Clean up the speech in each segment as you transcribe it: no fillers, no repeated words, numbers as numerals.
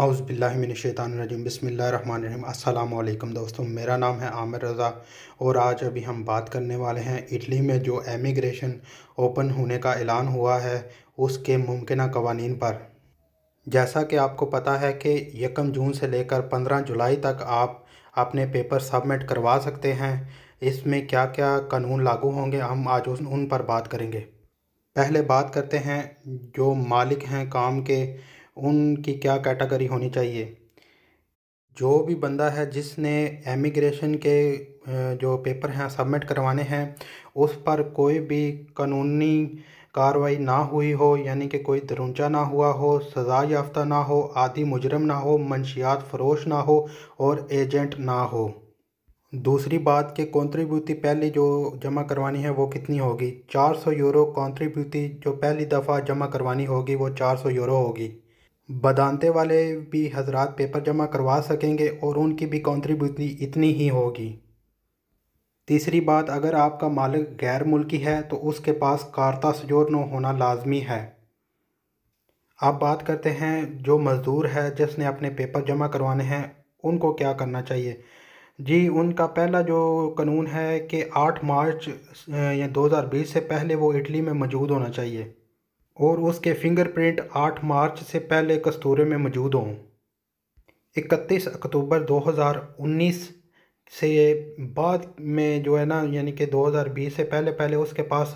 औज़ुबिल्लाहिमिनश्शैतानिर्रजीम बिस्मिल्लाहिर्रहमानिर्रहीम। अस्सलाम वालेकुम दोस्तों, मेरा नाम है आमिर रज़ा और आज अभी हम बात करने वाले हैं इटली में जो एमिग्रेशन ओपन होने का ऐलान हुआ है उसके मुमकिन कवानीन पर। जैसा कि आपको पता है कि 1 जून से लेकर 15 जुलाई तक आप अपने पेपर सबमिट करवा सकते हैं। इसमें क्या क्या कानून लागू होंगे हम आज उन पर बात करेंगे। पहले बात करते हैं जो मालिक हैं काम के, उनकी क्या कैटेगरी होनी चाहिए। जो भी बंदा है जिसने एमिग्रेशन के जो पेपर हैं सबमिट करवाने हैं उस पर कोई भी कानूनी कार्रवाई ना हुई हो, यानी कि कोई दरुंचा ना हुआ हो, सज़ा याफ्ता ना हो, आदि मुजरम ना हो, मंशियात फरोश ना हो और एजेंट ना हो। दूसरी बात कि कॉन्ट्रीब्यूटी पहली जो जमा करवानी है वो कितनी होगी। 400 यूरो कॉन्ट्रीब्यूटी जो पहली दफ़ा जमा करवानी होगी वो 400 यूरो होगी। बदानते वाले भी हजरात पेपर जमा करवा सकेंगे और उनकी भी कॉन्ट्रीब्यूटी इतनी ही होगी। तीसरी बात, अगर आपका मालिक गैर मुल्की है तो उसके पास कारता सजोरनो होना लाजमी है। अब बात करते हैं जो मज़दूर है जिसने अपने पेपर जमा करवाने हैं उनको क्या करना चाहिए। जी, उनका पहला जो कानून है कि 8 मार्च या 2020 से पहले वो इटली में मौजूद होना चाहिए और उसके फिंगरप्रिंट 8 मार्च से पहले कस्तूरे में मौजूद हों। 31 अक्टूबर 2019 से बाद में जो है ना, यानी कि 2020 से पहले पहले उसके पास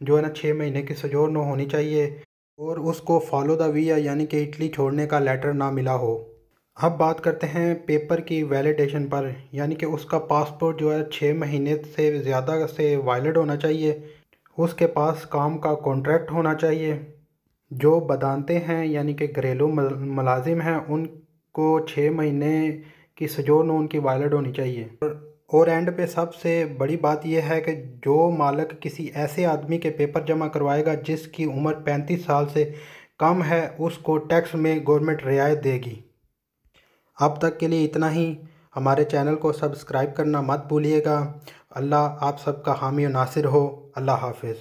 जो है ना 6 महीने की सोजोर्नो होनी चाहिए और उसको फॉलो द वीज़ा यानी कि इटली छोड़ने का लेटर ना मिला हो। अब बात करते हैं पेपर की वैलिडेशन पर, यानी कि उसका पासपोर्ट जो है 6 महीने से ज़्यादा से वैलिड होना चाहिए। उसके पास काम का कॉन्ट्रैक्ट होना चाहिए। जो बदानते हैं यानी कि घरेलू मुलाजिम हैं उनको 6 महीने की सोजोर्नो उनकी वैलिड होनी चाहिए। और एंड पे सबसे बड़ी बात यह है कि जो मालिक किसी ऐसे आदमी के पेपर जमा करवाएगा जिसकी उम्र 35 साल से कम है उसको टैक्स में गवर्नमेंट रियायत देगी। अब तक के लिए इतना ही। हमारे चैनल को सब्सक्राइब करना मत भूलिएगा। अल्लाह आप सबका हामी और नासिर हो। अल्लाह हाफिज़।